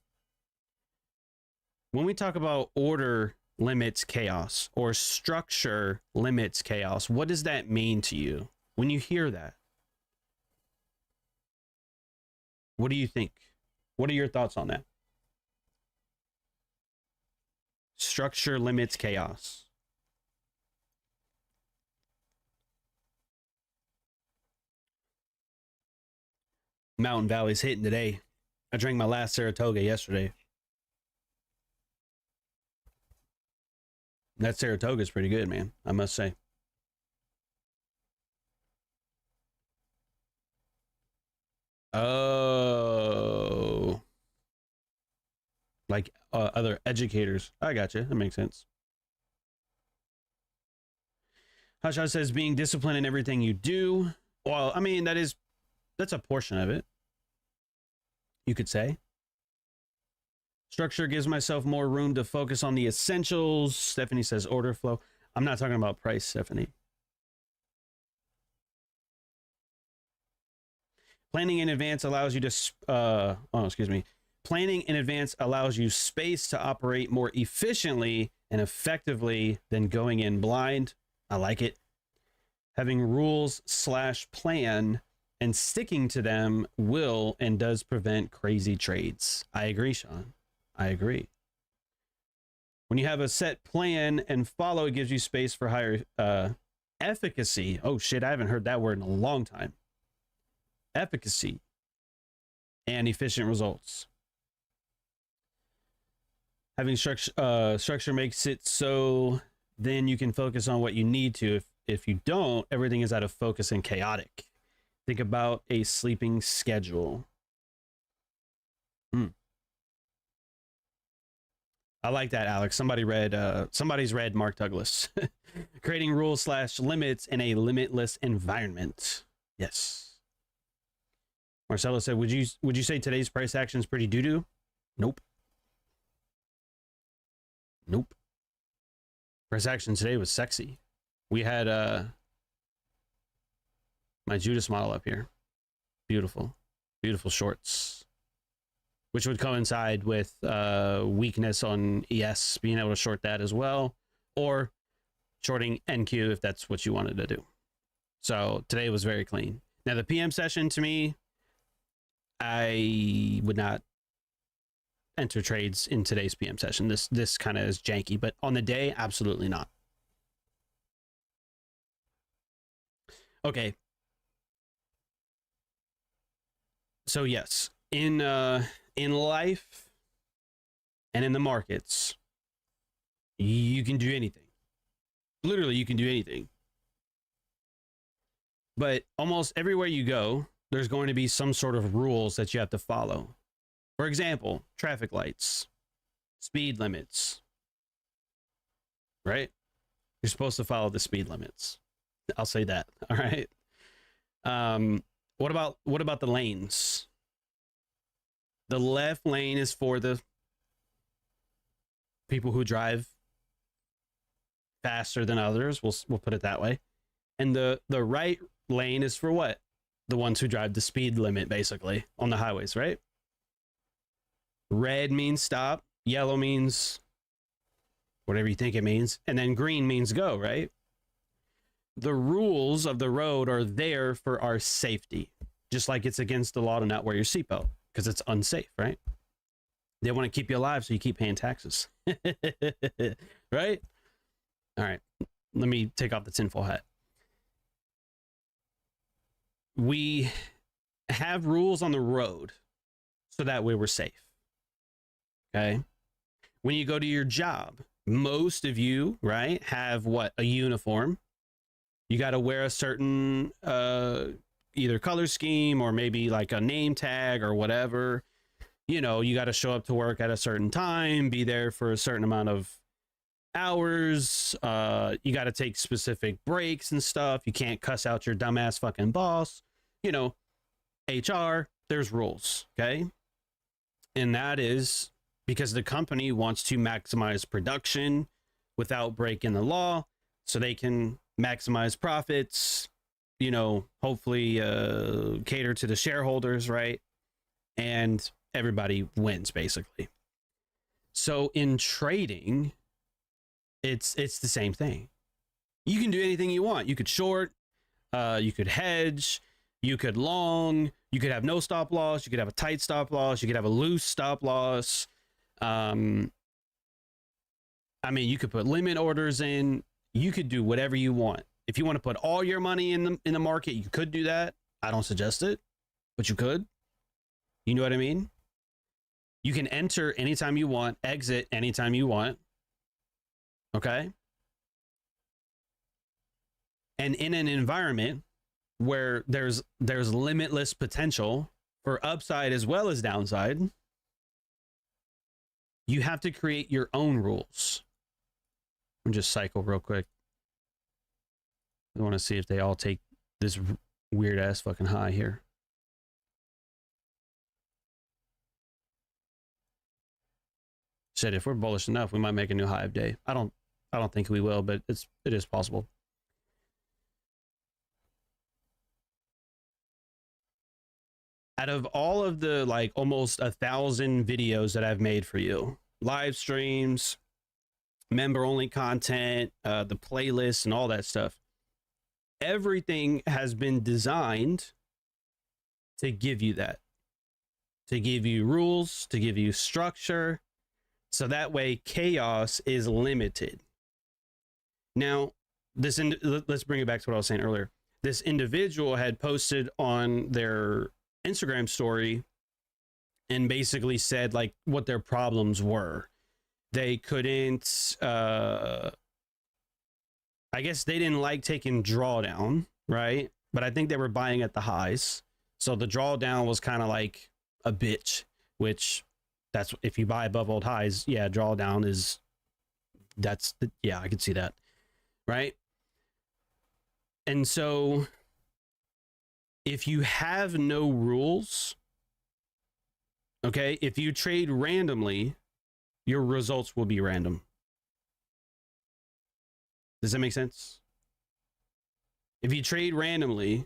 When we talk about order limits chaos or structure limits chaos, what does that mean to you when you hear that? What do you think? What are your thoughts on that? Structure limits chaos. Mountain Valley's hitting today. I drank my last Saratoga yesterday. That Saratoga is pretty good, man, I must say. Oh. Like other educators. I got you. That makes sense. Hashad says being disciplined in everything you do. Well, I mean, that's a portion of it, you could say. Structure gives myself more room to focus on the essentials. Stephanie says order flow. I'm not talking about price, Stephanie. Planning in advance allows you to, Planning in advance allows you space to operate more efficiently and effectively than going in blind. I like it. Having rules/plan and sticking to them will and does prevent crazy trades. I agree, Sean. I agree. When you have a set plan and follow, it gives you space for higher efficacy. Oh shit, I haven't heard that word in a long time. Efficacy and efficient results. Having structure makes it so then you can focus on what you need to. If you don't, everything is out of focus and chaotic. Think about a sleeping schedule. I like that, Alex. Somebody's read Mark Douglas. Creating rules/limits in a limitless environment. Yes. Marcelo said, would you say today's price action is pretty doo-doo? Nope. Nope. Price action today was sexy. We had my Judas model up here. Beautiful. Beautiful shorts. Which would coincide with weakness on ES, being able to short that as well. Or shorting NQ if that's what you wanted to do. So today was very clean. Now the PM session, to me, I would not enter trades in today's PM session. This kind of is janky, but on the day, absolutely not. Okay. So yes, in life and in the markets, you can do anything. Literally, you can do anything. But almost everywhere you go, there's going to be some sort of rules that you have to follow. For example, traffic lights, speed limits, right? You're supposed to follow the speed limits. I'll say that. All right. What about the lanes? The left lane is for the people who drive faster than others. We'll put it that way. And the right lane is for what? The ones who drive the speed limit, basically, on the highways, right? Red means stop, yellow means whatever you think it means, and then green means go, right? The rules of the road are there for our safety, just like it's against the law to not wear your seatbelt because it's unsafe, right? They want to keep you alive, so you keep paying taxes, right? All right, let me take off the tinfoil hat. We have rules on the road so that way we're safe. Okay. When you go to your job, most of you, right, have what? A uniform. You got to wear a certain either color scheme or maybe like a name tag or whatever. You know, you got to show up to work at a certain time, be there for a certain amount of hours. You got to take specific breaks and stuff. You can't cuss out your dumbass fucking boss. You know, HR, there's rules, okay? And that is because the company wants to maximize production without breaking the law so they can maximize profits, you know, hopefully cater to the shareholders, right? And everybody wins, basically. So in trading, it's the same thing. You can do anything you want. You could short, you could hedge, you could long, You could have no stop loss. You could have a tight stop loss. You could have a loose stop loss. I mean, you could put limit orders in. You could do whatever you want. If you want to put all your money in the market, you could do that. I don't suggest it, but you could. You know what I mean? You can enter anytime you want, exit anytime you want. Okay? And in an environment where there's limitless potential for upside as well as downside, you have to create your own rules. I'll just cycle real quick. I want to see if they all take this weird ass fucking high here. Shit, if we're bullish enough, we might make a new high of day. I don't think we will, but it is possible. Out of all of the like almost 1,000 videos that I've made for you, live streams, member only content, the playlists and all that stuff, everything has been designed to give you that, to give you rules, to give you structure, so that way chaos is limited. Now, let's bring it back to what I was saying earlier. This individual had posted on their Instagram story and basically said like what their problems were. They couldn't, I guess they didn't like taking drawdown, right? But I think they were buying at the highs. So the drawdown was kind of like a bitch, which that's if you buy above old highs. Yeah, drawdown is, yeah, I could see that. Right. And so if you have no rules, okay, if you trade randomly, your results will be random. Does that make sense? If you trade randomly,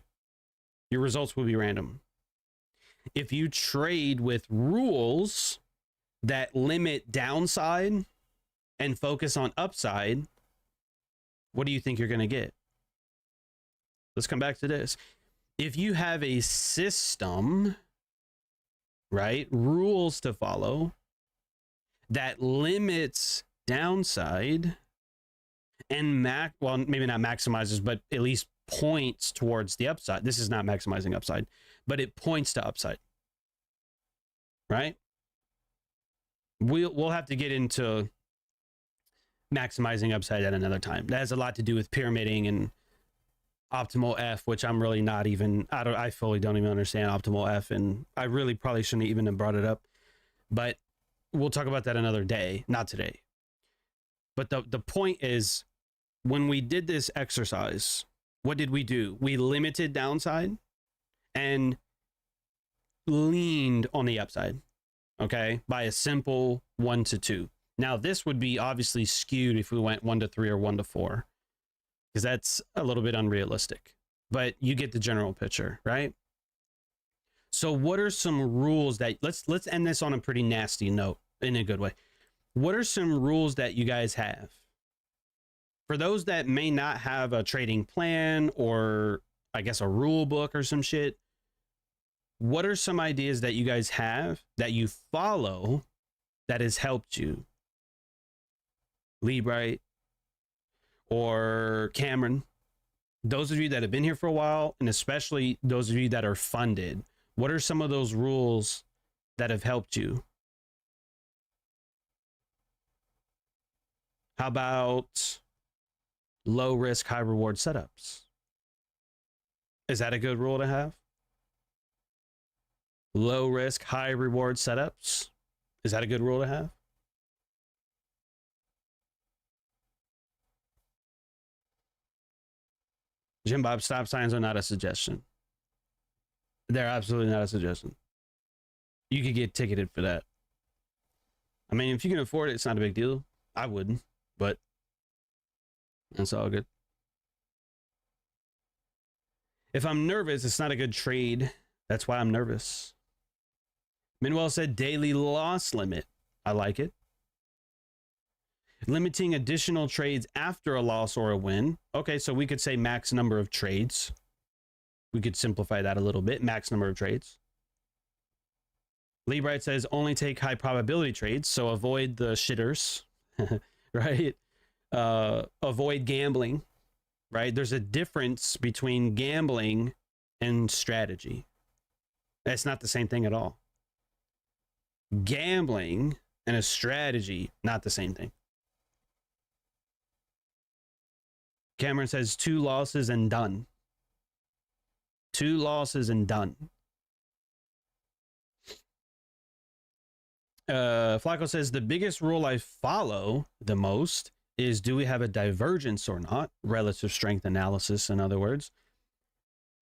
your results will be random. If you trade with rules that limit downside and focus on upside, what do you think you're going to get? Let's come back to this. If you have a system, right, rules to follow that limits downside and well, maybe not maximizes, but at least points towards the upside. This is not maximizing upside, but it points to upside, right? We'll have to get into maximizing upside at another time. That has a lot to do with pyramiding and optimal F, which I'm really not even, I fully don't even understand optimal F, and I really probably shouldn't even have brought it up, but we'll talk about that another day, not today. But the point is, when we did this exercise, what did we do? We limited downside and leaned on the upside, okay, by a simple 1 to 2. Now, this would be obviously skewed if we went 1 to 3 or 1 to 4, because that's a little bit unrealistic, but you get the general picture, right? So what are some rules that, let's end this on a pretty nasty note in a good way. What are some rules that you guys have? For those that may not have a trading plan or I guess a rule book or some shit, what are some ideas that you guys have that you follow that has helped you? Libright or Cameron, those of you that have been here for a while, and especially those of you that are funded, what are some of those rules that have helped you? How about low risk, high reward setups? Is that a good rule to have? Low risk, high reward setups. Is that a good rule to have? Jim Bob, stop signs are not a suggestion. They're absolutely not a suggestion. You could get ticketed for that. I mean, if you can afford it, it's not a big deal. I wouldn't, but that's all good. If I'm nervous, it's not a good trade. That's why I'm nervous. Manuel said daily loss limit. I like it. Limiting additional trades after a loss or a win. Okay, so we could say max number of trades. We could simplify that a little bit. Max number of trades. Lee Bright says only take high probability trades, so avoid the shitters, right? Avoid gambling, right? There's a difference between gambling and strategy. That's not the same thing at all. Gambling and a strategy, not the same thing. Cameron says 2 losses and done. 2 losses and done. Flacco says the biggest rule I follow the most is, do we have a divergence or not? Relative strength analysis, in other words.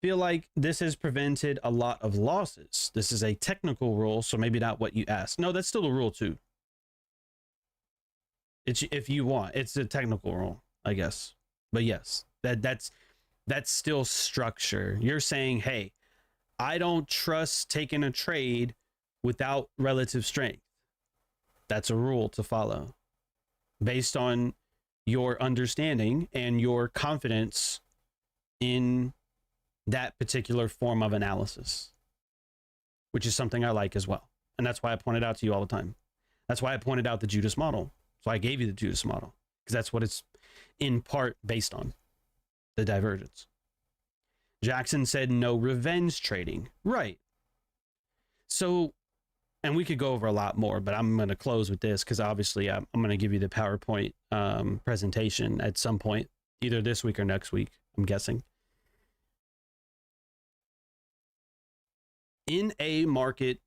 Feel like this has prevented a lot of losses. This is a technical rule, so maybe not what you asked. No, that's still a rule too. It's, if you want, it's a technical rule, I guess. But yes, that's still structure. You're saying, hey, I don't trust taking a trade without relative strength. That's a rule to follow based on your understanding and your confidence in that particular form of analysis, which is something I like as well. And that's why I pointed out to you all the time. That's why I pointed out the Judas model. So I gave you the Judas model, because that's what it's in part based on, the divergence. Jackson said no revenge trading. Right. So, and we could go over a lot more, but I'm going to close with this because obviously I'm going to give you the PowerPoint presentation at some point, either this week or next week, I'm guessing. In a market,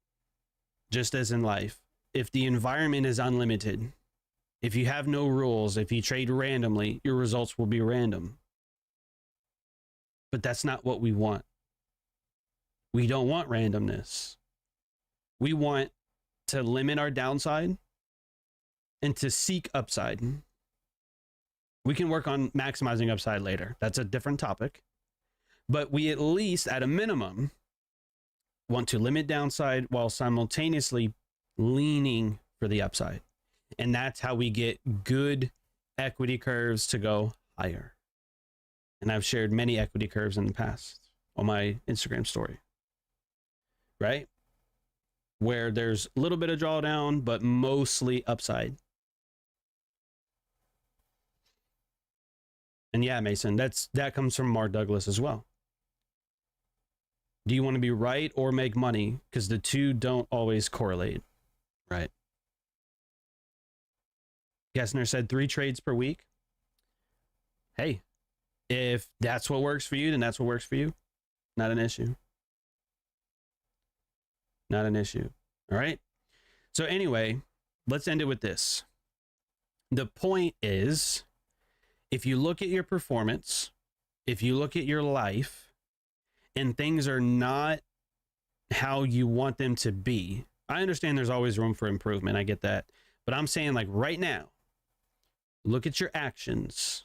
just as in life, if the environment is unlimited, if you have no rules, if you trade randomly, your results will be random. But that's not what we want. We don't want randomness. We want to limit our downside and to seek upside. We can work on maximizing upside later. That's a different topic. But we at least, at a minimum, want to limit downside while simultaneously leaning for the upside. And that's how we get good equity curves to go higher. And I've shared many equity curves in the past on my Instagram story, right? Where there's a little bit of drawdown, but mostly upside. And yeah, Mason, that comes from Mark Douglas as well. Do you want to be right or make money? Because the two don't always correlate, right? Gessner said 3 trades per week. Hey, if that's what works for you, then that's what works for you. Not an issue. Not an issue. All right. So anyway, let's end it with this. The point is, if you look at your performance, if you look at your life, and things are not how you want them to be, I understand there's always room for improvement. I get that. But I'm saying, like, right now, look at your actions.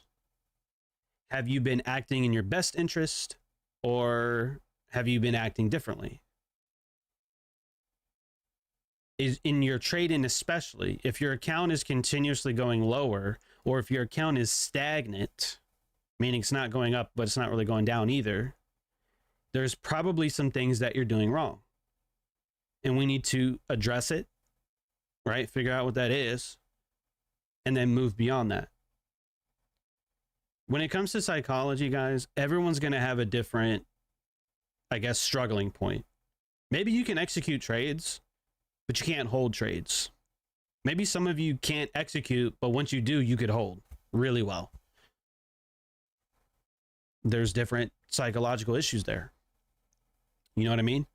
Have you been acting in your best interest, or have you been acting differently? Is in your trading, especially if your account is continuously going lower, or if your account is stagnant, meaning it's not going up, but it's not really going down either, there's probably some things that you're doing wrong. And we need to address it, right? Figure out what that is, and then move beyond that. When it comes to psychology, guys, everyone's going to have a different, I guess, struggling point. Maybe you can execute trades, but you can't hold trades. Maybe some of you can't execute, but once you do, you could hold really well. There's different psychological issues there. You know what I mean?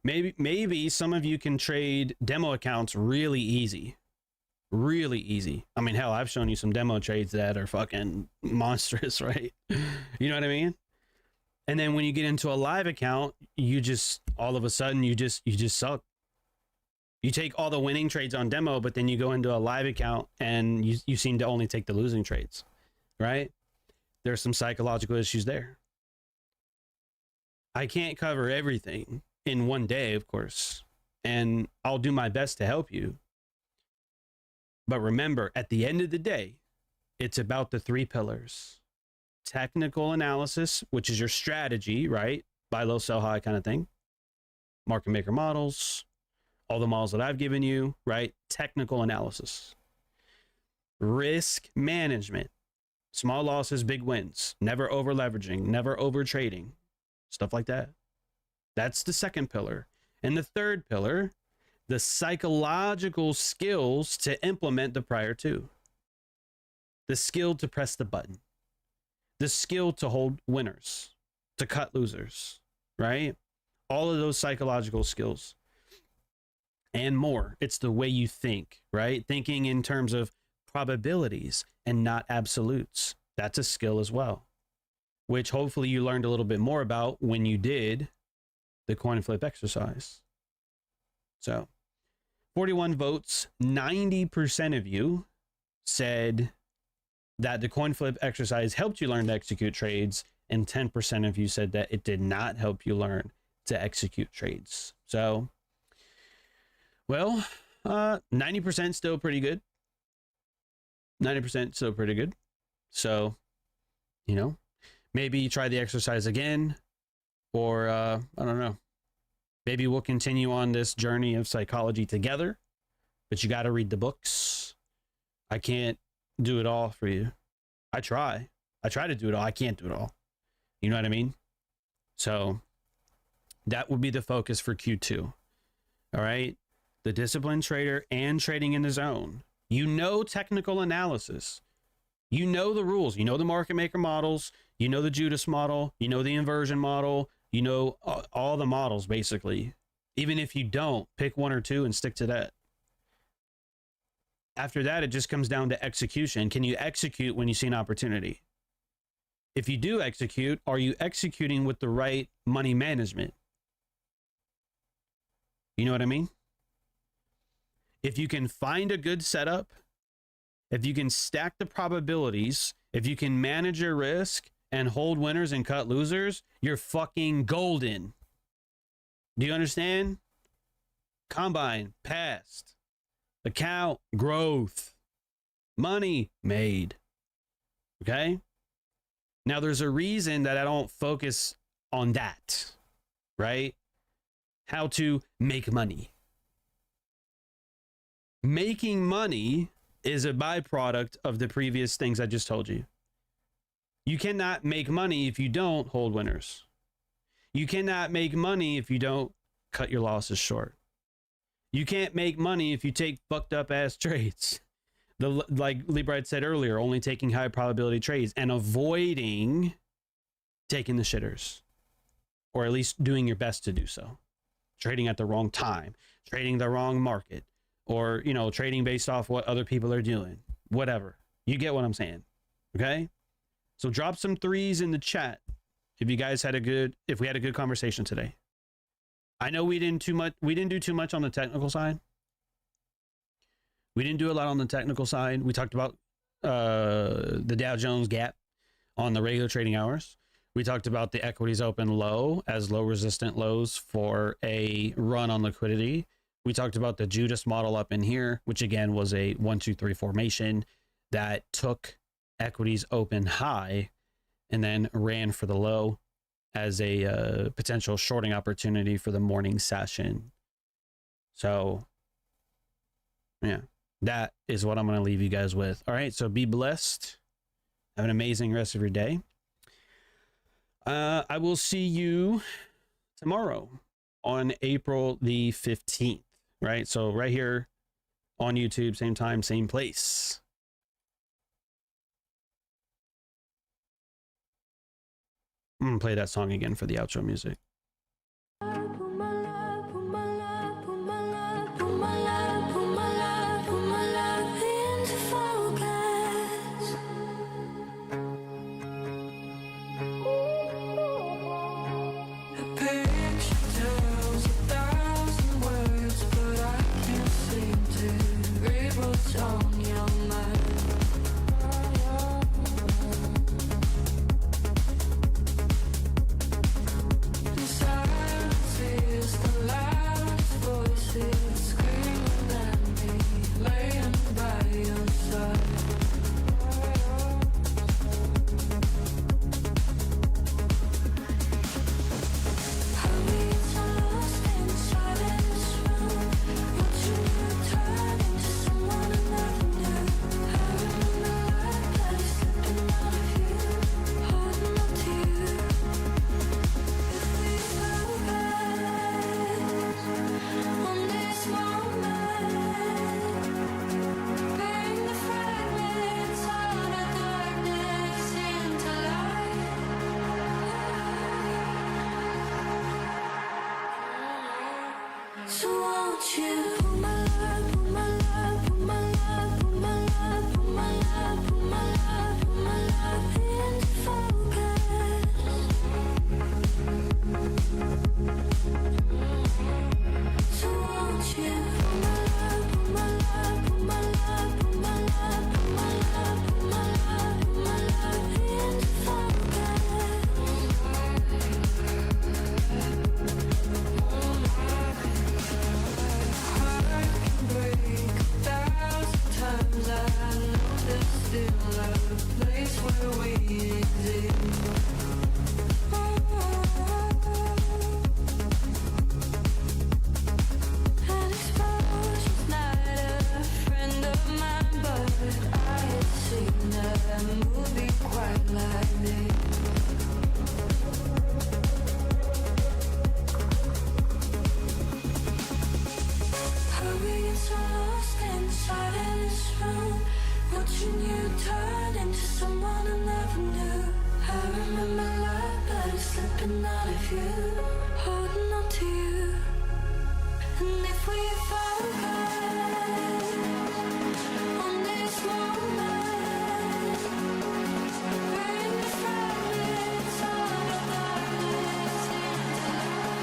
Maybe some of you can trade demo accounts really easy. Really easy. I mean, hell, I've shown you some demo trades that are fucking monstrous, right? You know what I mean? And then when you get into a live account, you just, all of a sudden, you just suck. You take all the winning trades on demo, but then you go into a live account and you seem to only take the losing trades, right? There's some psychological issues there. I can't cover everything in one day, of course, and I'll do my best to help you. But remember, at the end of the day, it's about the 3 pillars. Technical analysis, which is your strategy, right? Buy low, sell high kind of thing. Market maker models. all the models that I've given you, right? Technical analysis, risk management, small losses, big wins, never over leveraging, never over trading, stuff like that. That's the second pillar. And the third pillar, the psychological skills to implement the prior two. The skill to press the button. The skill to hold winners, to cut losers, right? All of those psychological skills and more. It's the way you think, right? Thinking in terms of probabilities and not absolutes. That's a skill as well, which hopefully you learned a little bit more about when you did the coin flip exercise. So 41 votes, 90% of you said that the coin flip exercise helped you learn to execute trades, and 10% of you said that it did not help you learn to execute trades. So, well, 90% still pretty good. 90% still pretty good. So, you know, maybe try the exercise again, or I don't know. Maybe we'll continue on this journey of psychology together, but you got to read the books. I can't do it all for you. I try to do it all. I can't do it all. You know what I mean? So that will be the focus for Q2. All right. The disciplined trader and trading in the zone. You know, technical analysis. You know the rules. You know the market maker models. You know the Judas model. You know the inversion model. You know all the models, basically. Even if you don't, pick one or two and stick to that. After that, it just comes down to execution. Can you execute when you see an opportunity? If you do execute, are you executing with the right money management? You know what I mean? If you can find a good setup, if you can stack the probabilities, if you can manage your risk and hold winners and cut losers, you're fucking golden. Do you understand? Combine, passed. Account, growth. Money, made. Okay? Now, there's a reason that I don't focus on that, right? How to make money. Making money is a byproduct of the previous things I just told you. You cannot make money if you don't hold winners. You cannot make money if you don't cut your losses short. You can't make money if you take fucked up ass trades. Like Libra said earlier, only taking high probability trades and avoiding taking the shitters, or at least doing your best to do so. Trading at the wrong time, trading the wrong market, or, you know, trading based off what other people are doing, whatever. You get what I'm saying. Okay. So drop some threes in the chat if you guys had if we had a good conversation today. I know we didn't do too much on the technical side. We didn't do a lot on the technical side. We talked about the Dow Jones gap on the regular trading hours. We talked about the equities open low as low resistant lows for a run on liquidity. We talked about the Judas model up in here, which again was a 1, 2, 3 formation that took equities open high and then ran for the low as a potential shorting opportunity for the morning session. So yeah, that is what I'm going to leave you guys with. All right, so be blessed. Have an amazing rest of your day. I will see you tomorrow on April the 15th, right? So right here on YouTube, same time, same place. I'm going to play that song again for the outro music. So won't you put my love, put my love, put my love, put my love, put my love, put my love, put my love into focus. So won't you put my love, put my love, put my love, put my love, put my love, put my love, put my love into focus. Heart can break 1,000 times. I know there's still a place where we exist. An exposure's not a friend of mine, but I had seen a movie quite like this. Hurrying so lost inside in this room, watching you turn into someone I never knew. I remember love, but it's slipping out of you, holding on to you. And if we focus on this moment, bring the fragments of the darkness into light.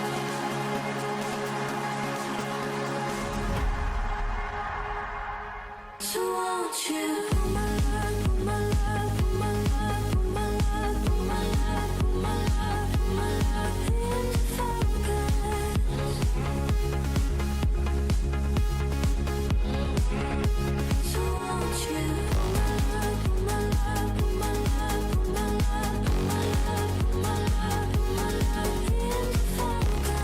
So won't you put my love, put my love, put my love, put my love, put my love, put my love, put my love into focus. So won't you put my love, put my love, put my love, put my love, put my love, put my love, put my love into focus.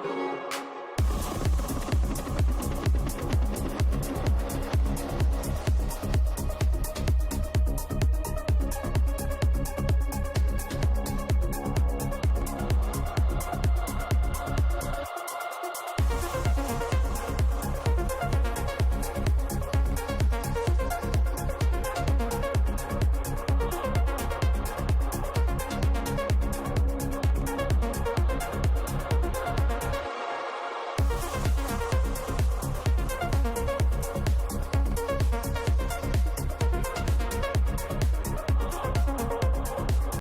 on.